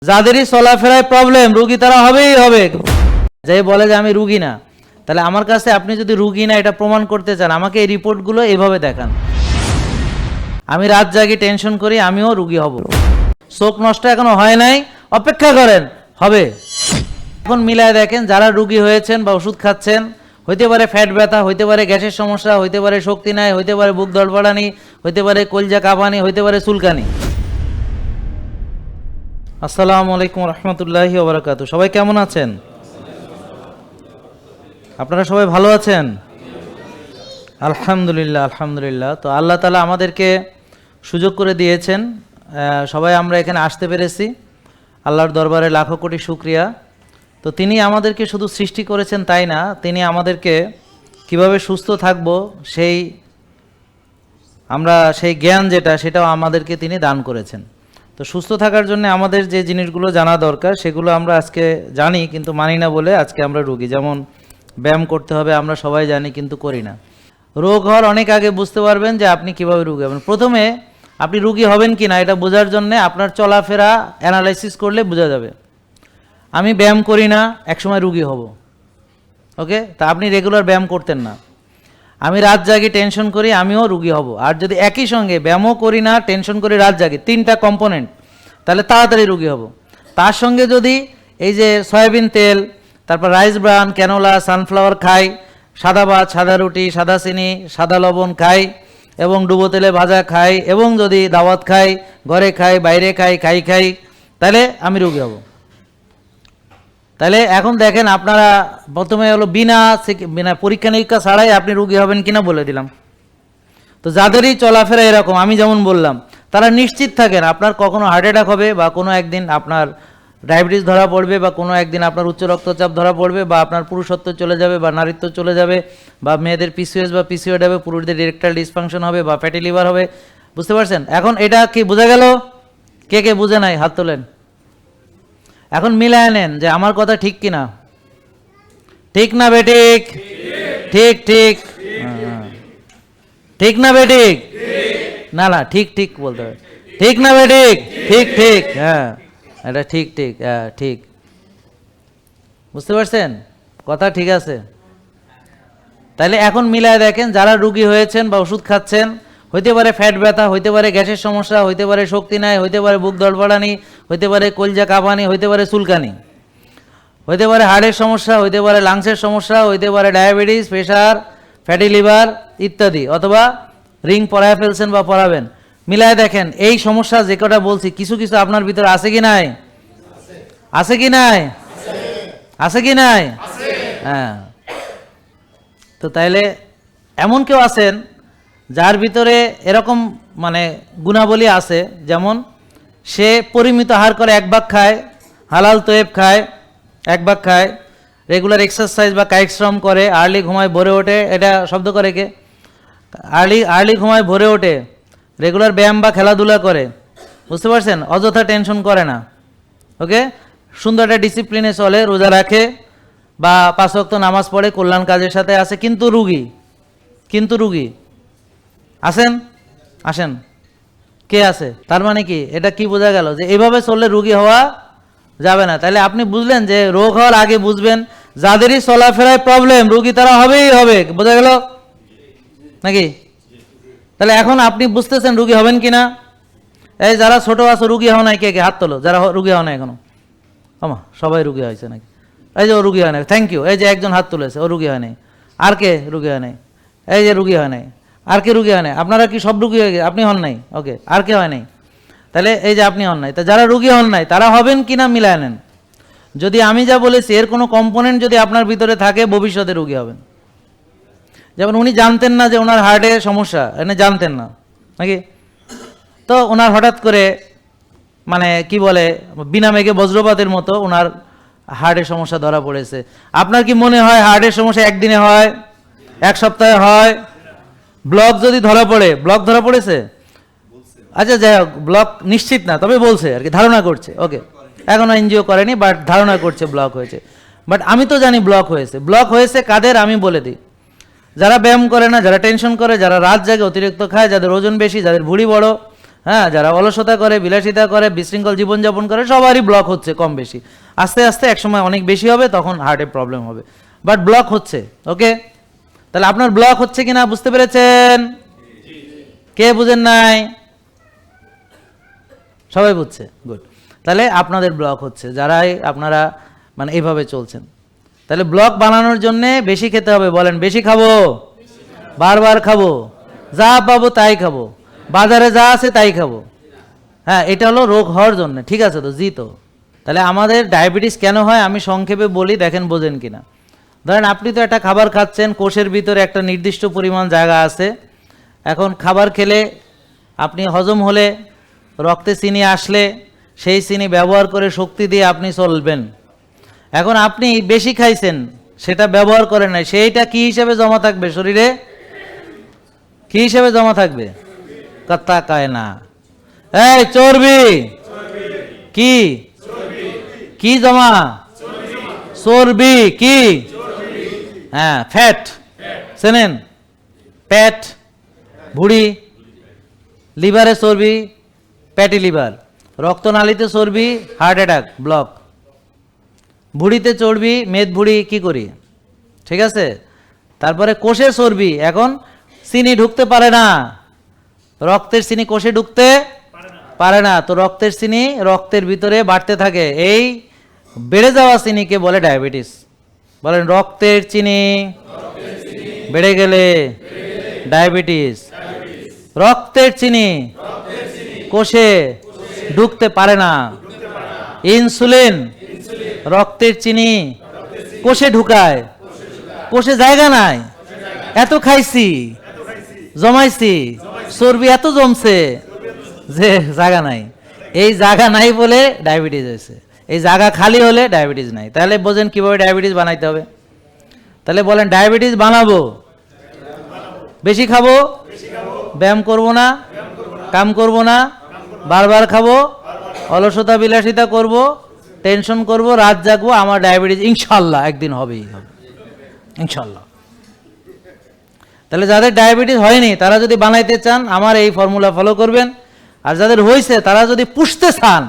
যাদেরই চলাফেরায় problem, রুগী তারা হবেই হবে। যাই বলে যে আমি রুগী না, তাহলে আমার কাছে আপনি যদি রুগী না এটা প্রমাণ করতে চান, আমাকে এই রিপোর্টগুলো এভাবে দেখান। আমি রাত জাগি, টেনশন করি, আমিও রুগী হব। চোখ নষ্ট এখনো হয় নাই, অপেক্ষা করেন, হবে। এখন মিলায় দেখেন, যারা রুগী হয়েছেন বা ওষুধ খাচ্ছেন, হইতে পারে ফ্যাট ব্যথা, হইতে পারে গ্যাসের সমস্যা, হইতে পারে শক্তি নাই, হইতে পারে বুক ধড়ফড়ানি, হইতে পারে কলজা কাঁপানি, হইতে পারে চুলকানি। আসসালামু আলাইকুম রহমতুল্লাহি ওয়া বারাকাতুহু। সবাই কেমন আছেন? আপনারা সবাই ভালো আছেন? আলহামদুলিল্লাহ, আলহামদুলিল্লাহ। তো আল্লাহ তাআলা আমাদেরকে সুযোগ করে দিয়েছেন, সবাই আমরা এখানে আসতে পেরেছি। আল্লাহর দরবারে লাখো কোটি শুকরিয়া। তো তিনি আমাদেরকে শুধু সৃষ্টি করেছেন তাই না, তিনি আমাদেরকে কিভাবে সুস্থ থাকব সেই জ্ঞান সেটাও আমাদেরকে তিনি দান করেছেন। তো সুস্থ থাকার জন্য আমাদের যে জিনিসগুলো জানা দরকার সেগুলো আমরা আজকে জানি, কিন্তু মানি না বলে আজকে আমরা রুগী। যেমন ব্যায়াম করতে হবে, আমরা সবাই জানি কিন্তু করি না। রোগ হওয়ার অনেক আগে বুঝতে পারবেন যে আপনি কিভাবে রুগী হবেন। প্রথমে আপনি রুগী হবেন কি না এটা বোঝার জন্য আপনার চলাফেরা অ্যানালাইসিস করলে বোঝা যাবে। আমি ব্যায়াম করি না, একসময় রুগী হব। ওকে, তা আপনি রেগুলার ব্যায়াম করতেন না। আমি রাত জাগি, টেনশন করি, আমিও রুগী হব। আর যদি একই সঙ্গে ব্যায়ামও করি না, টেনশন করি, রাত জাগি, তিনটা কম্পোনেন্ট, তাহলে তাড়াতাড়ি রুগী হব। তার সঙ্গে যদি এই যে সয়াবিন তেল, তারপর রাইস ব্রান, ক্যানোলা, সানফ্লাওয়ার খাই, সাদা ভাত, সাদা রুটি, সাদা চিনি, সাদা লবণ খাই, এবং ডুবো তেলে ভাজা খাই, এবং যদি দাওয়াত খাই, ঘরে খাই, বাইরে খাই, তাহলে আমি রুগী হব। তাহলে এখন দেখেন, আপনারা প্রথমে হলো বিনা পরীক্ষা নিরীক্ষা ছাড়াই আপনি রুগী হবেন কিনা বলে দিলাম। তো যাদেরই চলাফেরা এরকম, আমি যেমন বললাম, তারা নিশ্চিত থাকেন আপনার কখনো হার্ট অ্যাটাক হবে, বা কোনো একদিন আপনার ডায়াবেটিস ধরা পড়বে, বা কোনো একদিন আপনার উচ্চ রক্তচাপ ধরা পড়বে, বা আপনার পুরুষত্ব চলে যাবে, বা নারীত্ব চলে যাবে, বা মেয়েদের পিসিওএস বা পিসিওডি হবে, পুরুষদের ইরেকটাইল ডিসফাংশন হবে, বা ফ্যাটি লিভার হবে। বুঝতে পারছেন? এখন এটা কি বোঝা গেল? কে কে বুঝে নাই হাত তোলেন। এখন মিলায় নেন যে আমার কথা ঠিক কিনা। ঠিক না বেঠিক? ঠিক ঠিক ঠিক না বেঠিক? না না, ঠিক ঠিক বলতে হবে। ঠিক না বেঠিক? ঠিক ঠিক, হ্যাঁ এটা ঠিক ঠিক, হ্যাঁ ঠিক। বুঝতে পারছেন? কথা ঠিক আছে। তাহলে এখন মিলায় দেখেন, যারা রুগী হয়েছেন বা ওষুধ খাচ্ছেন, হইতে পারে ফ্যাট ব্যথা, হইতে পারে গ্যাসের সমস্যা, হইতে পারে শক্তি নাই, হইতে পারে বুক ধড়ফড়ানি, হইতে পারে কলজা কাঁপানি, হইতে পারে চুলকানি, হইতে পারে হার্টের সমস্যা, হইতে পারে লাংসের সমস্যা, হইতে পারে ডায়াবেটিস, প্রেশার, ফ্যাটি লিভার ইত্যাদি, অথবা রিং পরায় ফেলছেন বা পরাবেন। মিলায় দেখেন, এই সমস্যা যে কটা বলছি, কিছু কিছু আপনার ভিতরে আছে কি নাই? আছে কি নাই? আছে কি নাই? হ্যাঁ। তো তাইলে এমন কেউ আছেন যার ভিতরে এরকম গুণাবলী আছে, যেমন সে পরিমিত আহার করে, এক ভাগ খায়, হালাল তৈব খায়, এক ভাগ খায়, রেগুলার এক্সারসাইজ বা কায়িক শ্রম করে, আর্লি ঘুমায়, ভোরে ওঠে। এটা শব্দ করে কে? আর্লি ঘুমায়, ভোরে ওঠে, রেগুলার ব্যায়াম বা খেলাধুলা করে। বুঝতে পারছেন? অযথা টেনশন করে না। ওকে, সুন্দর একটা ডিসিপ্লিনে চলে, রোজা রাখে, বা 5 ওয়াক্ত নামাজ পড়ে, কল্যাণ কাজের সাথে আছে, কিন্তু রুগী আসেন, আসেন, কে আছে? তার মানে কি, এটা কি বোঝা গেল যে এভাবে চললে রুগী হওয়া যাবে না। তাহলে আপনি বুঝলেন যে রোগ হওয়ার আগে বুঝবেন, যাদেরই চলাফেরায় প্রবলেম, রুগী তারা হবেই হবে। বোঝা গেল নাকি? তাহলে এখন আপনি বুঝতেছেন রুগী হবেন কিনা। এই যারা ছোট আছো, রুগী হও নাই, কে কে হাত তোলো যারা রুগী হও নাই এখনো। আমা সবাই রুগী হয়েছে নাকি? এই যে ও রুগী হয় নাই, থ্যাংক ইউ। এই যে একজন হাত তুলেছে, ও রুগী হয় নাই। আর কে রুগী হয় নাই? এই যে রুগী হয় নাই। আর কে রুগী হয় নাই? আপনারা কি সব রুগী হয়ে গেছে? আপনি হন নাই, ওকে। আর কে হয় নাই? তাহলে এই যে আপনি হন নাই। তা যারা রুগী হন নাই তারা হবেন কিনা মিলায় নেন। যদি আমি যা বলেছি এর কোনো কম্পোনেন্ট যদি আপনার ভিতরে থাকে, ভবিষ্যতে রুগী হবেন। যেমন উনি জানতেন না যে ওনার হার্টের সমস্যা, এনে জানতেন না নাকি? তো ওনার হঠাৎ করে কি বলে, বিনা মেঘে বজ্রপাতের মতো ওনার হার্টের সমস্যা ধরা পড়েছে। আপনার কি মনে হয় হার্টের সমস্যা একদিনে হয়, এক সপ্তাহে হয়? ব্লক যদি ধরা পড়ে, ব্লক ধরা পড়েছে, আচ্ছা যাই হোক, ব্লক নিশ্চিত না, তবে বলছে আর কি, ধারণা করছে। ওকে, এখনো এনজিও করেনি, বাট ধারণা করছে ব্লক হয়েছে। বাট আমি তো জানি ব্লক হয়েছে। ব্লক হয়েছে কাদের আমি বলে দিই। যারা ব্যায়াম করে না, যারা টেনশন করে, যারা রাত জাগে, অতিরিক্ত খায়, যাদের ওজন বেশি, যাদের ভুঁড়ি বড়, হ্যাঁ, যারা অলসতা করে, বিলাসিতা করে, বিশৃঙ্খল জীবনযাপন করে, সবারই ব্লক হচ্ছে কম বেশি। আস্তে আস্তে একসময় অনেক বেশি হবে, তখন হার্টে প্রবলেম হবে, বাট ব্লক হচ্ছে। ওকে, তাহলে আপনার ব্লক হচ্ছে কিনা বুঝতে পেরেছেন? কে বুঝেন নাই? সবাই বুঝছে, গুড। তাহলে আপনাদের ব্লক হচ্ছে, যারাই আপনারা মানে এইভাবে চলছেন। তাহলে ব্লক বানানোর জন্য বেশি খেতে হবে। বলেন, বেশি খাবো, বারবার খাবো, যা পাবো তাই খাবো, বাজারে যা আছে তাই খাবো। হ্যাঁ, এটা হলো রোগ হওয়ার জন্য, ঠিক আছে তো? জি। তো তাহলে আমাদের ডায়াবেটিস কেন হয় আমি সংক্ষেপে বলি, দেখেন বোঝেন কিনা। ধরেন আপনি তো একটা খাবার খাচ্ছেন, কোষের ভিতরে একটা নির্দিষ্ট পরিমাণ জায়গা আছে। এখন খাবার খেলে আপনি হজম হলে, রক্তে চিনি আসলে, সেই চিনি ব্যবহার করে শক্তি দিয়ে আপনি চলবেন। এখন আপনি বেশি খাইছেন, সেটা ব্যবহার করেন নাই, সেইটা কি হিসেবে জমা থাকবে শরীরে? কি হিসেবে জমা থাকবে? কথা কয় না। এই চর্বি। কি কি জমা? চর্বি। কি? হ্যাঁ, ফ্যাট। চেনেন? প্যাট, ভুঁড়ি, লিভারে চর্বি, প্যাটি লিভার, রক্তনালীতে চর্বি, হার্ট অ্যাটাক, ব্লক। ভুঁড়িতে চর্বি, মেদ ভুঁড়ি, কি করি? ঠিক আছে। তারপরে কোষে চর্বি, এখন চিনি ঢুকতে পারে না, রক্তের চিনি কোষে ঢুকতে পারে না, তো রক্তের চিনি রক্তের ভিতরে বাড়তে থাকে। এই বেড়ে যাওয়া চিনিকে বলে ডায়াবেটিস। বলেন, রক্তের চিনি বেড়ে গেলে ডায়াবেটিস। রক্তের চিনি কোষে ঢুকতে পারে না। ইনসুলিন রক্তের চিনি কোষে ঢুকায়, কোষে জায়গা নাই, এত খাইছি, জমাইছি, চর্বি এত জমছে যে জায়গা নাই। এই জায়গা নাই বলে ডায়াবেটিস হয়েছে। এই জায়গা খালি হলে ডায়াবেটিস নাই। তাহলে বোঝেন কিভাবে ডায়াবেটিস বানাইতে হবে। তাহলে বলেন, ডায়াবেটিস বানাবো, বেশি খাবো, ব্যায়াম করব না, কাম করব না, বারবার খাবো, অলসতা বিলাসিতা করব, টেনশন করব, রাত জাগবো, আমার ডায়াবেটিস ইনশাল্লাহ একদিন হবেই হবে, ইনশাল্লাহ। তাহলে যাদের ডায়াবেটিস হয়নি তারা যদি বানাইতে চান আমার এই ফর্মুলা ফলো করবেন। আর যাদের হয়েছে তারা যদি পুষতে চান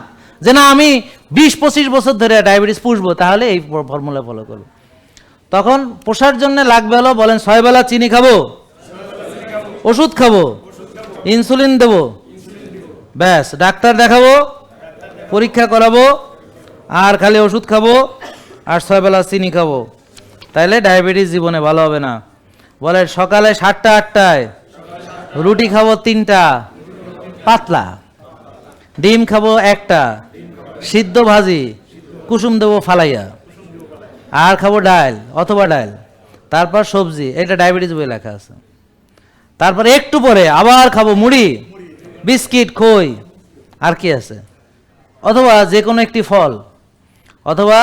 যে না আমি 20-25 বছর ধরে ডায়াবেটিস পুষবো, তাহলে এই ফর্মুলা ফলো করবো। তখন পোষার জন্য লাগবে হলো, বলেন, 6 বেলা চিনি খাবো, ওষুধ খাবো, ইনসুলিন দেবো, ব্যাস, ডাক্তার দেখাবো, পরীক্ষা করাবো, আর খালি ওষুধ খাবো, আর 6 বেলা চিনি খাবো। তাইলে ডায়াবেটিস জীবনে ভালো হবে না। বলে, সকালে 7টা-8টায় রুটি খাবো 3টা পাতলা, ডিম খাবো 1টা সিদ্ধ ভাজি, কুসুম দেবো ফালাইয়া, আর খাবো ডাল অথবা ডাল, তারপর সবজি, এটা ডায়াবেটিস বই লেখা আছে। তারপরে একটু পরে আবার খাবো মুড়ি, বিস্কিট, খই, আর কি আছে, অথবা যে কোনো একটি ফল, অথবা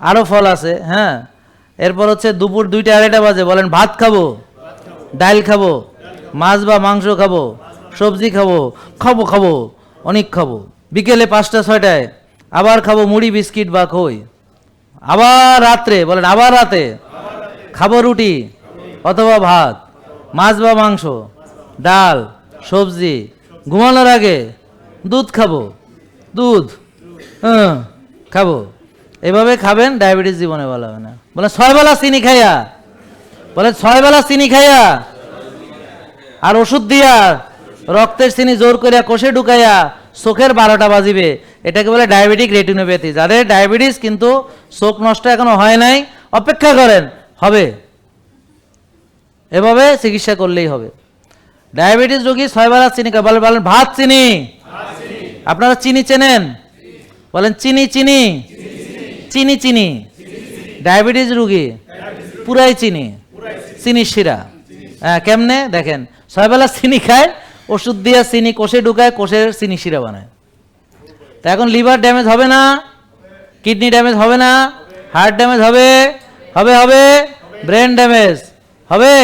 আরও ফল আছে। হ্যাঁ, এরপর হচ্ছে দুপুর 2টা-2:30 বাজে, বলেন, ভাত খাবো, ডাল খাবো, মাছ বা মাংস খাবো, সবজি খাবো, খাবো খাবো অনেক খাবো। বিকেলে 5টা-6টায় আবার খাবো মুড়ি, বিস্কিট বা খই। আবার রাত্রে, বলেন, আবার রাতে খাবো রুটি অথবা ভাত, মাছ বা মাংস, ডাল, সবজি। ঘুমানোর আগে দুধ খাবো, দুধ খাবো। এভাবে খাবেন, ডায়াবেটিস জীবনে ভালো হবে না। বলে 6 বেলা চিনি খাইয়া, বলে 6 বেলা চিনি খাইয়া আর ওষুধ দিয়া রক্তের চিনি জোর করিয়া কোষে ঢুকাইয়া চোখের 12টা বাজিবে, এটাকে বলে ডায়াবেটিক রেটিনোপ্যাথি। যাদের ডায়াবেটিস কিন্তু চোখ নষ্ট এখনো হয় নাই, অপেক্ষা করেন, হবে। এভাবে চিকিৎসা করলেই হবে। ডায়াবেটিস রোগী 6 বেলা চিনি খায়। বলেন, ভাত চিনি। আপনারা চিনি চেনেন? বলেন, চিনি চিনি চিনি চিনি। ডায়াবেটিস রোগী পুরাই চিনি, চিনি শিরা। হ্যাঁ, কেমনে দেখেন, 6 বেলা চিনি খায়, ওষুধ দিয়ে চিনি কোষে ঢুকায়, কোষের চিনি শিরা বানায়। তা এখন লিভার ড্যামেজ হবে না? কিডনি ড্যামেজ হবে না? হার্ট ড্যামেজ হবে? হবে হবে। ব্রেন ড্যামেজ হবে?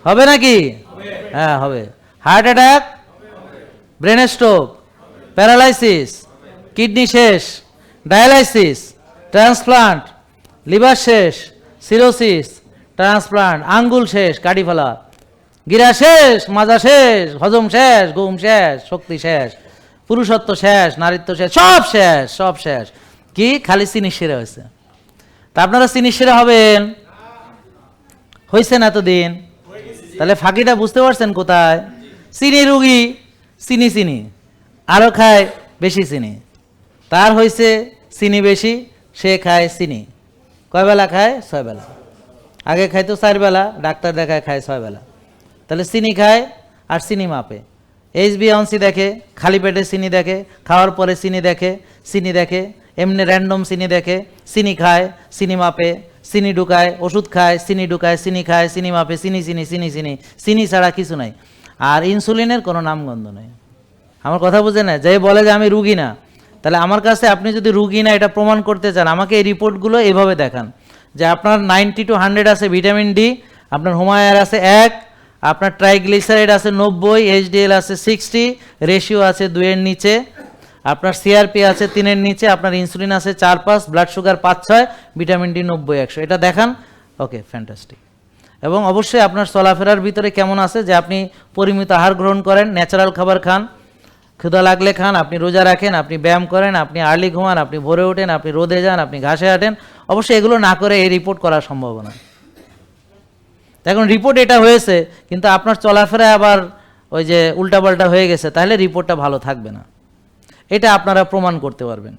হবে নাকি? হ্যাঁ, হবে। Heart attack, brain stroke, paralysis, kidney শেষ, ডায়ালাইসিস, ট্রান্সপ্লান্ট, লিভার শেষ, সিরোসিস, ট্রান্সপ্লান্ট, আঙ্গুল শেষ, কাটি ফেলা, গিরা শেষ, মাজা শেষ, হজম শেষ, ঘুম শেষ, শক্তি শেষ, পুরুষত্ব শেষ, নারীত্ব শেষ, সব শেষ, সব শেষ। কি খালি চিনি সেরা হয়েছে? তা আপনারা চিনি সেরা হবেন? হয়েছেন এতদিন? তাহলে ফাঁকিটা বুঝতে পারছেন কোথায়? চিনি রুগী, চিনি চিনি আরো খায় বেশি চিনি, তার হয়েছে চিনি বেশি, সে খায় চিনি। কয় বেলা খায়? 6 বেলা। আগে খাইতো 4 বেলা, ডাক্তার দেখায় খায় 6 বেলা। তাহলে চিনি খায় আর চিনি মাপে। HbA1c দেখে, খালি পেটে চিনি দেখে, খাওয়ার পরে চিনি দেখে, চিনি দেখে, এমনি র্যান্ডম চিনি দেখে, চিনি খায়, চিনি মাপে, চিনি ঢুকায়, ওষুধ খায়, চিনি ঢুকায়, চিনি খায়, চিনি মাপে, চিনি চিনি চিনি চিনি, চিনি ছাড়া কিছু নাই। আর ইনসুলিনের কোনো নামগন্ধ নেই। আমার কথা বুঝে না? যে বলে যে আমি রুগী না, তাহলে আমার কাছে আপনি যদি রুগী না এটা প্রমাণ করতে চান, আমাকে এই রিপোর্টগুলো এভাবে দেখান যে আপনার 90 to 100 আছে ভিটামিন ডি, আপনার হোমায়ার আছে 1, আপনার ট্রাইগ্লিসারাইড আছে 90, HDL আছে 60, রেশিও আছে 2-এর নিচে, আপনার সিআরপি আছে 3-এর নিচে, আপনার ইনসুলিন আছে 4-5, ব্লাড সুগার 5-6, ভিটামিন ডি 90-100, এটা দেখান। ওকে, ফ্যান্টাস্টিক। এবং অবশ্যই আপনার চলাফেরার ভিতরে কেমন আছে, যে আপনি পরিমিত আহার গ্রহণ করেন, ন্যাচারাল খাবার খান, ক্ষুধা লাগলে খান, আপনি রোজা রাখেন, আপনি ব্যায়াম করেন, আপনি আর্লি ঘুমান, আপনি ভোরে ওঠেন, আপনি রোদে যান, আপনি ঘাসে হাঁটেন। অবশ্যই এগুলো না করে এই রিপোর্ট করা সম্ভব না। এখন রিপোর্ট এটা হয়েছে, কিন্তু আপনার চলাফেরা আবার ওই যে উল্টাপাল্টা হয়ে গেছে, তাহলে রিপোর্টটা ভালো থাকবে না। এটা আপনারা প্রমাণ করতে পারবেন।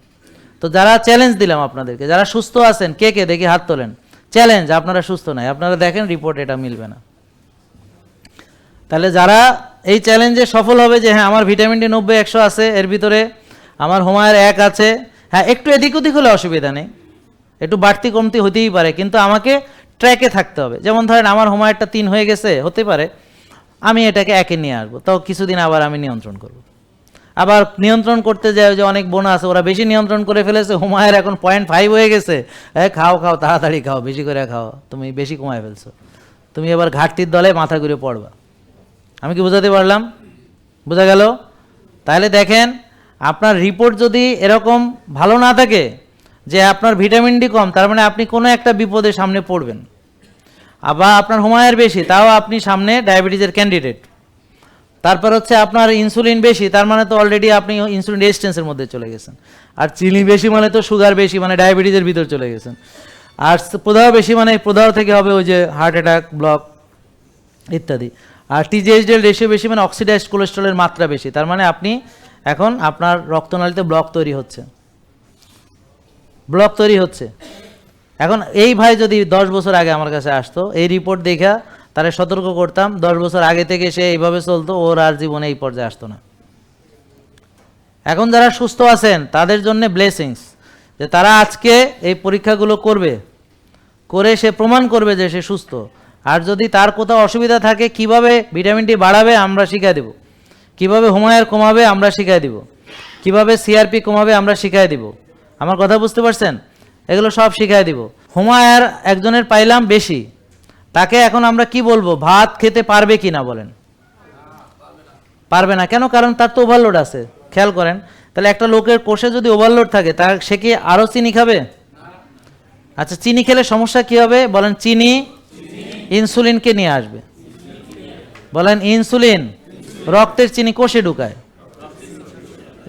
তো যারা চ্যালেঞ্জ দিলাম আপনাদেরকে, যারা সুস্থ আছেন, কে কে দেখি হাত তোলেন। চ্যালেঞ্জ, আপনারা সুস্থ নাই, আপনারা দেখেন রিপোর্ট এটা মিলবে না। তাহলে যারা এই চ্যালেঞ্জে সফল হবে যে হ্যাঁ আমার ভিটামিন ডি 90-100 আছে, এর ভিতরে আমার হোমায়ার 1 আছে, হ্যাঁ একটু এদিক ওদিক হলে অসুবিধা নেই, একটু বাড়তি কমতি হতেই পারে, কিন্তু আমাকে ট্র্যাকে থাকতে হবে। যেমন ধরেন আমার হোমায়ারটা 3 হয়ে গেছে, হতে পারে আমি এটাকে 1-এ নিয়ে আসবো, তো কিছুদিন আবার আমি নিয়ন্ত্রণ করব। আবার নিয়ন্ত্রণ করতে যায় যে অনেক বোনা আছে, ওরা বেশি নিয়ন্ত্রণ করে ফেলেছে, হোমায়ার এখন 0.5 হয়ে গেছে, খাও খাও তাড়াতাড়ি খাও, বেশি করে খাও, তুমি বেশি কমায় ফেলছো, তুমি এবার ঘাটতির দলে মাথা ঘুরে পড়বা। আমি কি বোঝাতে পারলাম? বোঝা গেল? তাহলে দেখেন, আপনার রিপোর্ট যদি এরকম ভালো না থাকে যে আপনার ভিটামিন ডি কম, তার মানে আপনি কোনো একটা বিপদের সামনে পড়বেন। আবার আপনার হোমায়ার বেশি, তাও আপনি সামনে ডায়াবেটিসের ক্যান্ডিডেট। তারপর হচ্ছে আপনার ইনসুলিন বেশি, তার মানে তো অলরেডি আপনি ইনসুলিন রেজিস্ট্যান্সের মধ্যে চলে গেছেন। আর চিনি বেশি মানে তো সুগার বেশি, মানে ডায়াবেটিসের ভিতর চলে গেছেন। আর প্রদাহ বেশি মানে প্রদাহ থেকে হবে ওই যে হার্ট অ্যাটাক, ব্লক ইত্যাদি। আর TGHDL রেশিও বেশি মানে অক্সিডাইজড কোলেস্ট্রলের মাত্রা বেশি, তার মানে আপনি এখন আপনার রক্তনালীতে ব্লক তৈরি হচ্ছে, ব্লক তৈরি হচ্ছে। এখন এই ভাই যদি 10 বছর আগে আমার কাছে আসতো, এই রিপোর্ট দেখা তারা সতর্ক করতাম, 10 বছর আগে থেকে সে এইভাবে চলতো, ওর আর জীবনে এই পর্যায়ে আসতো না। এখন যারা সুস্থ আছেন তাদের জন্য ব্লেসিংস, যে তারা আজকে এই পরীক্ষাগুলো করবে, করে সে প্রমাণ করবে যে সে সুস্থ। আর যদি তার কোথাও অসুবিধা থাকে, কিভাবে ভিটামিন ডি বাড়াবে আমরা শিখিয়ে দেব, কিভাবে হোমায়ার কমাবে আমরা শিখিয়ে দিব, কিভাবে সিআরপি কমাবে আমরা শিখিয়ে দিব। আমার কথা বুঝতে পারছেন? এগুলো সব শিখিয়ে দিব। হোমায়ার একজনের পাইলাম বেশি, তাকে এখন আমরা কি বলবো? ভাত খেতে পারবে কি না বলেন? পারবে না। কেন? কারণ তার তো ওভারলোড আছে। খেয়াল করেন, তাহলে একটা লোকের কোষে যদি ওভারলোড থাকে, তার সে কি আরও চিনি খাবে? আচ্ছা, চিনি খেলে সমস্যা কি হবে বলেন? চিনি ইনসুলিনকে নিয়ে আসবে। বলেন ইনসুলিন রক্তের চিনি কোষে ঢুকায়।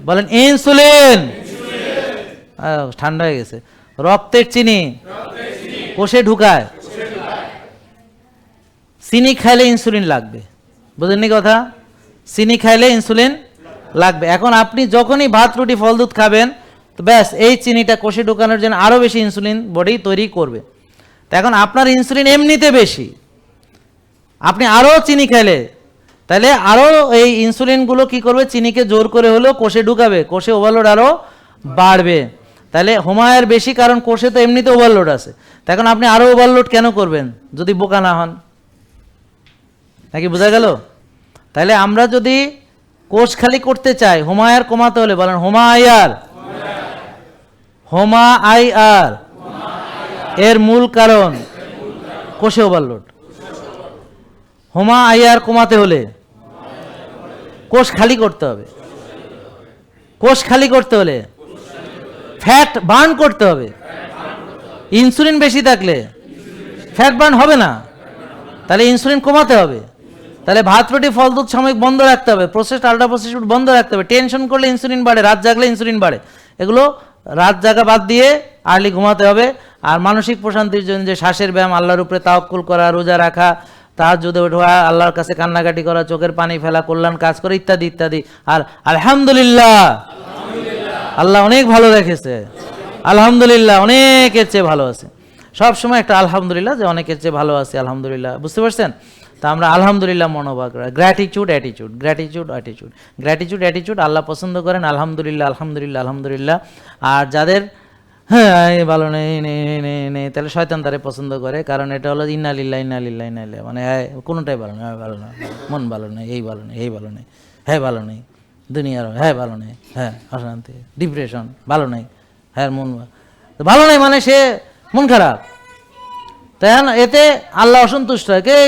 বলেন ইনসুলিন, ঠান্ডা হয়ে গেছে, রক্তের চিনি কোষে ঢুকায়। চিনি খাইলে ইনসুলিন লাগবে, বুঝেননি কথা? চিনি খাইলে ইনসুলিন লাগবে। এখন আপনি যখনই ভাত রুটি ফল দুধ খাবেন, তো ব্যাস এই চিনিটা কোষে ঢুকানোর জন্য আরও বেশি ইনসুলিন বডি তৈরি করবে। তো এখন আপনার ইনসুলিন এমনিতে বেশি, আপনি আরও চিনি খেলে, তাহলে আরও এই ইনসুলিনগুলো কি করবে? চিনিকে জোর করে হলেও কোষে ঢুকাবে, কোষে ওভারলোড আরও বাড়বে। তাহলে হোমায়ার বেশি, কারণ কোষে তো এমনিতে ওভারলোড আছে। তা এখন আপনি আরও ওভারলোড কেন করবেন যদি বোকা না হন? নাকি বোঝা গেল? তাহলে আমরা যদি কোষ খালি করতে চাই, হোমায়ার কমাতে হলে বলেন হোমায়ার, হোমা আই আর, এর মূল কারণ কোষে ওভারলোড। হোমা আই আর কমাতে হলে কোষ খালি করতে হবে, কোষ খালি করতে হলে ফ্যাট বার্ন করতে হবে। ইনসুলিন বেশি থাকলে ফ্যাট বার্ন হবে না, তাহলে ইনসুলিন কমাতে হবে। তাহলে ভাত রুটি ফল দুধ সাময়িক বন্ধ রাখতে হবে, প্রসেসড আল্ট্রা প্রসেসড ফুড বন্ধ রাখতে হবে। টেনশন করলে ইনসুলিন বাড়ে, রাত জাগলে ইনসুলিন বাড়ে, এগুলো রাত জাগা বাদ দিয়ে আর্লি ঘুমাতে হবে। আর মানসিক প্রশান্তির জন্য যে শ্বাসের ব্যায়াম, আল্লাহর উপরে তাওয়াক্কুল করা, রোজা রাখা, তাহাজ্জুদে ওঠা, আল্লাহর কাছে কান্নাকাটি করা, চোখের পানি ফেলা, কল্যাণ কাজ করে ইত্যাদি ইত্যাদি। আর আলহামদুলিল্লাহ, আল্লাহ অনেক ভালো রেখেছে, আলহামদুলিল্লাহ অনেকের চেয়ে ভালো আছে। সব সময় একটা আলহামদুলিল্লাহ, যে অনেকের চেয়ে ভালো আছে আলহামদুলিল্লাহ, বুঝতে পারছেন? তা আমরা আলহামদুলিল্লাহ মনোভাব করা, gratitude attitude, gratitude attitude, gratitude attitude Allah পছন্দ করেন। আলহামদুলিল্লাহ আলহামদুলিল্লাহ আলহামদুলিল্লাহ। আর যাদের হ্যাঁ ভালো নেই নেই, তাহলে শয়তান তারে পছন্দ করে, কারণ এটা হলো ইন্না লিল্লাহ ইন্না লিল্লাহ ইন্না ইলাইহি, মানে হ্যাঁ কোনোটাই ভালো নেই, ভালো না, মন ভালো নেই, এই ভালো নেই, এই ভালো নেই, হ্যাঁ ভালো নেই, দুনিয়ার হ্যাঁ ভালো নেই, হ্যাঁ অশান্তি, ডিপ্রেশন, ভালো নেই, হ্যাঁ মন ভালো নেই, মানে সে মন খারাপ। তাই না? এতে আল্লাহ অসন্তুষ্ট হয়, কে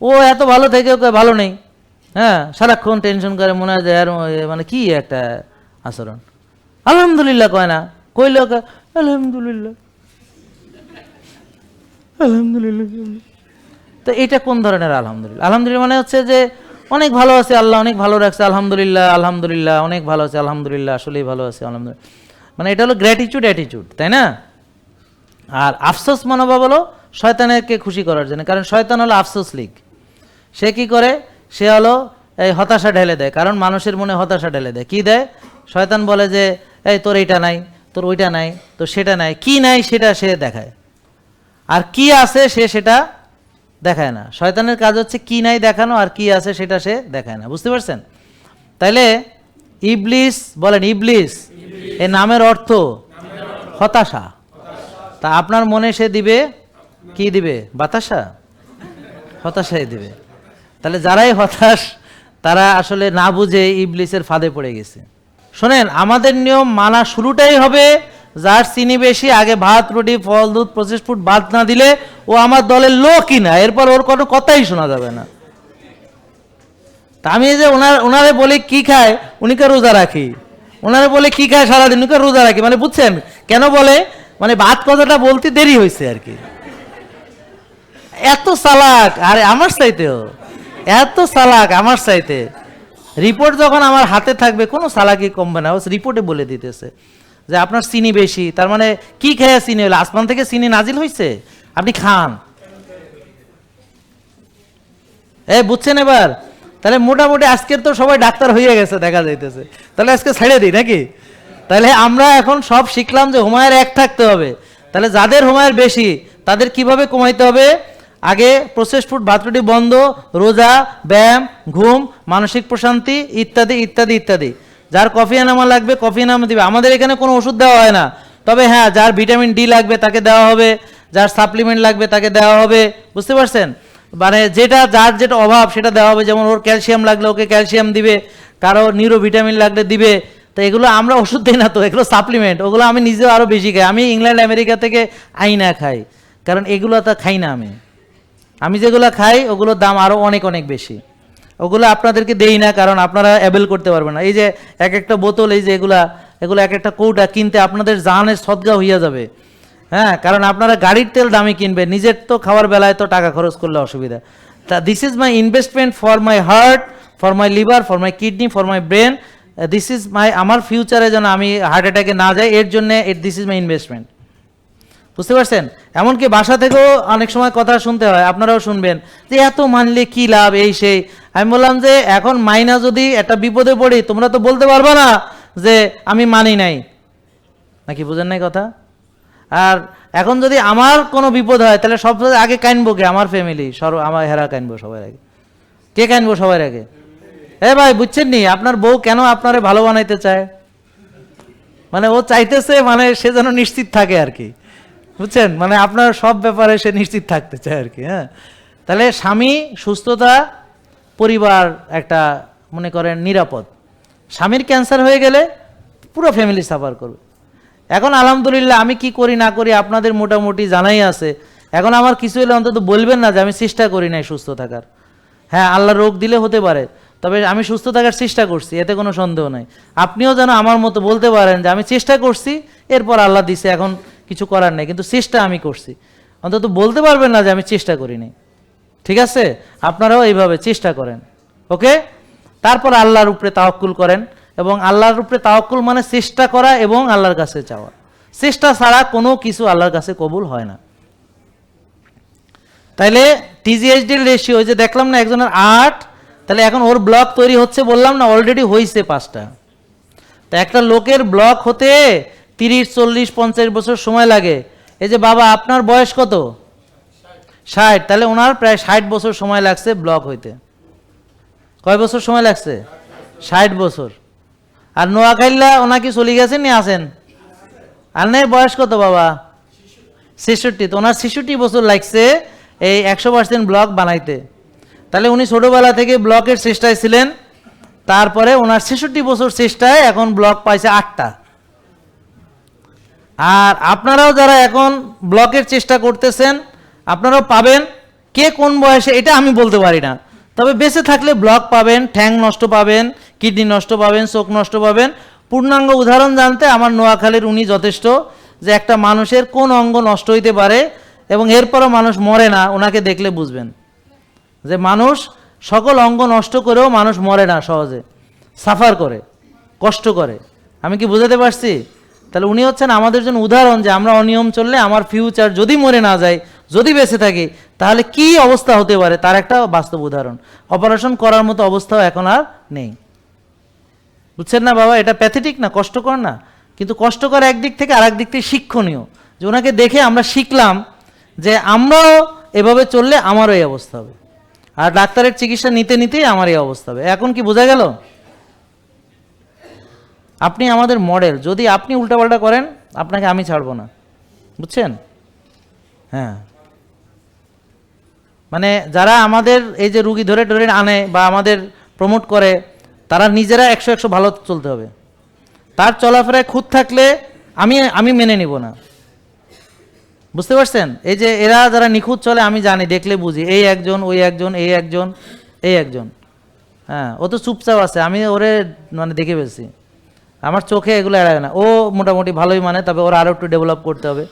ও এত ভালো থেকে ওকে ভালো নেই, হ্যাঁ সারাক্ষণ টেনশন করে, মনে হয় যে মানে কি একটা আচরণ। আলহামদুলিল্লাহ কয় না, কইলে ওকে আলহামদুলিল্লাহ আলহামদুলিল্লাহ। তো এটা কোন ধরনের আলহামদুলিল্লাহ? আলহামদুলিল্লাহ মানে হচ্ছে যে অনেক ভালো আছে, আল্লাহ অনেক ভালো রাখছে, আলহামদুলিল্লাহ আলহামদুলিল্লাহ অনেক ভালো আছে, আলহামদুলিল্লাহ আসলেই ভালো আছে, আলহামদুলিল্লাহ, মানে এটা হলো গ্র্যাটিটিউড অ্যাটিটিউড, তাই না? আর আফসোস মনোভাব হলো শয়তানকে খুশি করার জন্য, কারণ শয়তান হলো আফসোস লীগ। সে কি করে? সে হলো এই হতাশা ঢেলে দেয়, কারণ মানুষের মনে হতাশা ঢেলে দেয়। কি দেয়? শয়তান বলে যে এই তোর এইটা নাই, তোর ওইটা নাই, তোর সেটা নাই, কি নাই সেটা সে দেখায়, আর কি আছে সে সেটা দেখায় না। শয়তানের কাজ হচ্ছে কি নাই দেখানো, আর কি আছে সেটা সে দেখায় না, বুঝতে পারছেন? তাইলে ইবলিস, বলেন ইবলিস, এই নামের অর্থ হতাশা। তা আপনার মনে সে দিবে কি দিবে? বাতাসা, হতাশাই দিবে। তাহলে যারাই হতাশ তারা আসলে না বুঝে ইবলিসের ফাঁদে পড়ে গেছে। শোনেন, আমাদের নিয়ম মানা শুরুটাই হবে যার চিনি বেশি, আগে ভাত রুটি ফল দুধ প্রসেস ফুড বাদ না দিলে ও আমার দলের লোকই না, এরপর ওর কোনো কথাই শোনা যাবে না। তা আমি যে ওনারে বলি কি খায়, উনিকে রোজা রাখি, ওনারে বলে কি খায় সারাদিন, উনিকে রোজা রাখি, মানে বুঝছেন কেন বলে? মানে ভাত কথাটা বলতে দেরি হয়েছে আর কি। এত চালাক, আরে আমার চাইতেও এত চালাক আমার চাইতে। রিপোর্ট যখন আমার হাতে থাকবে কোনো চালাকি কমবে না, ও রিপোর্টে বলে দিতেছে যে আপনার চিনি বেশি, তার মানে কি খেয়ে চিনি হলো? আসমান থেকে চিনি নাজিল হয়েছে, আপনি খান। বুঝছেন এবার? তাহলে মোটামুটি আজকের তো সবাই ডাক্তার হয়ে গেছে দেখা যাইতেছে, তাহলে আজকে ছেড়ে দিই নাকি? তাহলে আমরা এখন সব শিখলাম যে হুমায়ের এক থাকতে হবে। তাহলে যাদের হুমায়ের বেশি তাদের কিভাবে কমাইতে হবে? আগে প্রসেস ফুড ভাত রুটি বন্ধ, রোজা, ব্যায়াম, ঘুম, মানসিক প্রশান্তি ইত্যাদি ইত্যাদি ইত্যাদি। যার কফি এনামা লাগবে কফি এনামা দিবে, আমাদের এখানে কোনো ওষুধ দেওয়া হয় না, তবে হ্যাঁ যার ভিটামিন ডি লাগবে তাকে দেওয়া হবে, যার সাপ্লিমেন্ট লাগবে তাকে দেওয়া হবে, বুঝতে পারছেন? মানে যার যেটা অভাব সেটা দেওয়া হবে, যেমন ওর ক্যালসিয়াম লাগলে ওকে ক্যালসিয়াম দিবে, কারো নিউরো ভিটামিন লাগলে দিবে। তো এগুলো আমরা ওষুধ দিই না, তো এগুলো সাপ্লিমেন্ট, ওগুলো আমি নিজেও আরও বেশি খাই। আমি ইংল্যান্ড আমেরিকা থেকে আইনা খাই, কারণ এগুলো তো খাই না আমি যেগুলো খাই ওগুলোর দাম আরও অনেক অনেক বেশি, ওগুলো আপনাদেরকে দেই না, কারণ আপনারা অ্যাভেল করতে পারবেন না। এই যে এক একটা বোতল, এই যে এগুলো এক একটা কৌটা কিনতে আপনাদের জানের সদগা হইয়া যাবে, হ্যাঁ, কারণ আপনারা গাড়ির তেল দামি কিনবেন, নিজের তো খাওয়ার বেলায় তো টাকা খরচ করলে অসুবিধা। তা this is my investment for my heart, for my liver, for my kidney, for my brain, this is my, আমার ফিউচারে যেন আমি হার্ট অ্যাটাকে না যাই এর জন্য দিস ইজ মাই ইনভেস্টমেন্ট, বুঝতে পারছেন? এমনকি বাসা থেকেও অনেক সময় কথা শুনতে হয়, আপনারাও শুনবেন যে এত মানলে কি লাভ, এই সেই। আমি বললাম যে এখন মাইনা যদি একটা বিপদে পড়ি, তোমরা তো বলতে পারবে না যে আমি মানি নাই, নাকি বুঝেন নাই কথা? আর এখন যদি আমার কোনো বিপদ হয় তাহলে সব আগে কাইনবো কে? আমার ফ্যামিলি, আমার হেরা কাইনবো সবার আগে। কে কাইনবো সবার আগে? ভাই বুঝছেন নি, আপনার বউ কেন আপনারে ভালো বানাইতে চায়? মানে ও চাইতেছে মানে সে যেন নিশ্চিত থাকে আর কি, বুঝছেন? মানে আপনার সব ব্যাপারে সে নিশ্চিত থাকতে চায় আর কি। হ্যাঁ, তাহলে স্বামী সুস্থতা, পরিবার একটা মনে করেন নিরাপদ। স্বামীর ক্যান্সার হয়ে গেলে পুরো ফ্যামিলি সাফার করবে। এখন আলহামদুলিল্লাহ আমি কি করি না করি আপনাদের মোটামুটি জানাই আছে। এখন আমার কিছু হলে অন্তত বলবেন না যে আমি চেষ্টা করি নাই সুস্থ থাকার। হ্যাঁ, আল্লাহ রোগ দিলে হতে পারে, তবে আমি সুস্থ থাকার চেষ্টা করছি, এতে কোনো সন্দেহ নাই। আপনিও যেন আমার মতো বলতে পারেন যে আমি চেষ্টা করছি, এরপর আল্লাহ দিছে, এখন কিছু করার নেই, কিন্তু চেষ্টা আমি করছি। অন্তত বলতে পারবেন না যে আমি চেষ্টা করি নাই। ঠিক আছে, আপনারাও এইভাবে চেষ্টা করেন। ওকে, তারপর আল্লাহর উপরে তাওয়াক্কুল করেন, এবং আল্লাহর উপরে তাওয়াক্কুল মানে চেষ্টা করা এবং আল্লাহর কাছে চাওয়া। চেষ্টা ছাড়া কোনো কিছু আল্লাহর কাছে কবুল হয় না। তাইলে টিজিএইচডির রেশিও যে দেখলাম না একজনের 8, তাহলে এখন ওর ব্লক তৈরি হচ্ছে বললাম না, অলরেডি হয়েছে 5টা। তা একটা লোকের ব্লক হতে 30, 40, 50 বছর সময় লাগে। এই যে বাবা আপনার বয়স কত? 60, তাহলে ওনার প্রায় 60 বছর সময় লাগছে ব্লক হইতে। কয় বছর সময় লাগছে? 60 বছর। আর নোয়াখাইল্লা ওনাকে চলে গেছেন নি আছেন? আর নেই বয়স কত বাবা? 66। তো ওনার 66 বছর লাগছে এই 100% ব্লক বানাইতে। তাহলে উনি ছোটবেলা থেকে ব্লকের চেষ্টায় ছিলেন, তারপরে ওনার 66 বছর চেষ্টায় এখন ব্লক পাইছে 8টা। আর আপনারাও যারা এখন ব্লকের চেষ্টা করতেছেন, আপনারাও পাবেন। কে কোন বয়সে এটা আমি বলতে পারি না, তবে বেঁচে থাকলে ব্লক পাবেন, ঠ্যাং নষ্ট পাবেন, কিডনি নষ্ট পাবেন, চোখ নষ্ট পাবেন। পূর্ণাঙ্গ উদাহরণ জানতে আমার নোয়াখালীর উনি যথেষ্ট, যে একটা মানুষের কোন অঙ্গ নষ্ট হইতে পারে এবং এরপরও মানুষ মরে না, ওনাকে দেখলে বুঝবেন যে মানুষ সকল অঙ্গ নষ্ট করেও মানুষ মরে না, সহজে সাফার করে, কষ্ট করে। আমি কি বুঝাতে পারছি? তাহলে উনি হচ্ছেন আমাদের জন্য উদাহরণ যে আমরা অনিয়ম চললে আমার ফিউচার যদি মরে না যায়, যদি বেঁচে থাকি, তাহলে কি অবস্থা হতে পারে তার একটা বাস্তব উদাহরণ। অপারেশন করার মতো অবস্থাও এখন আর নেই। বুঝছেন না বাবা? এটা প্যাথেটিক না, কষ্টকর না? কিন্তু কষ্টকর একদিক থেকে, আর একদিক থেকে শিক্ষণীয়, যে ওনাকে দেখে আমরা শিখলাম যে আমরাও এভাবে চললে আমারও এই অবস্থা হবে, আর ডাক্তারের চিকিৎসা নিতে নিতেই আমার এই অবস্থা হবে। এখন কি বোঝা গেল? আপনি আমাদের মডেল, যদি আপনি উল্টাপাল্টা করেন আপনাকে আমি ছাড়বো না, বুঝছেন? হ্যাঁ, মানে যারা আমাদের এই যে রুগী ধরে ধরে আনে বা আমাদের প্রমোট করে, তারা নিজেরা 100 ভালো চলতে হবে। তার চলাফেরায় খুঁত থাকলে আমি মেনে নিব না। বুঝতে পারছেন? এই যে এরা যারা নিখুঁত চলে, আমি জানি, দেখলে বুঝি, এই একজন, ওই একজন, এই একজন, এই একজন। হ্যাঁ, ও তো চুপচাপ আছে, আমি ওরে মানে দেখে ফেলছি, আমার চোখে এগুলো এড়ায় না। ও মোটামুটি ভালোই মানে, তবে ওর আরও একটু ডেভেলপ করতে হবে।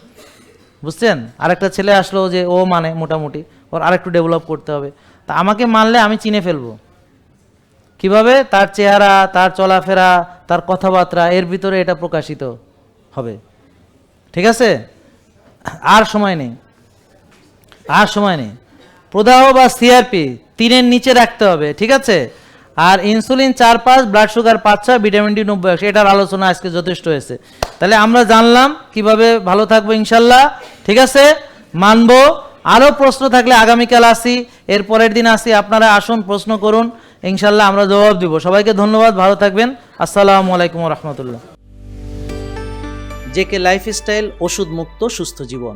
বুঝছেন? আরেকটা ছেলে আসলো যে ও মানে মোটামুটি, ওর আরেকটু ডেভেলপ করতে হবে। তা আমাকে মানলে আমি চিনে ফেলবো কিভাবে? তার চেহারা, তার চলাফেরা, তার কথাবার্তা, এর ভিতরে এটা প্রকাশিত হবে। ঠিক আছে? আর সময় নেই, আর সময় নেই। প্রদাহ বা সিআরপি 3-এর নিচে রাখতে হবে, ঠিক আছে? আর insulin 4-5, blood sugar 5-6, vitamin D 90-100। এটার আলোচনা আজকে যথেষ্ট হয়েছে। তাহলে আমরা জানলাম কিভাবে ভালো থাকবো ইনশাল্লাহ। ঠিক আছে, মানবো। আরও প্রশ্ন থাকলে আগামীকাল আসি, এর পরের দিন আসি, আপনারা আসুন, প্রশ্ন করুন, ইনশাল্লাহ আমরা জবাব দিব। সবাইকে ধন্যবাদ, ভালো থাকবেন। আসসালামু আলাইকুম ওয়া রাহমাতুল্লাহ। জেকে লাইফস্টাইল, ওষুধ মুক্ত সুস্থ জীবন।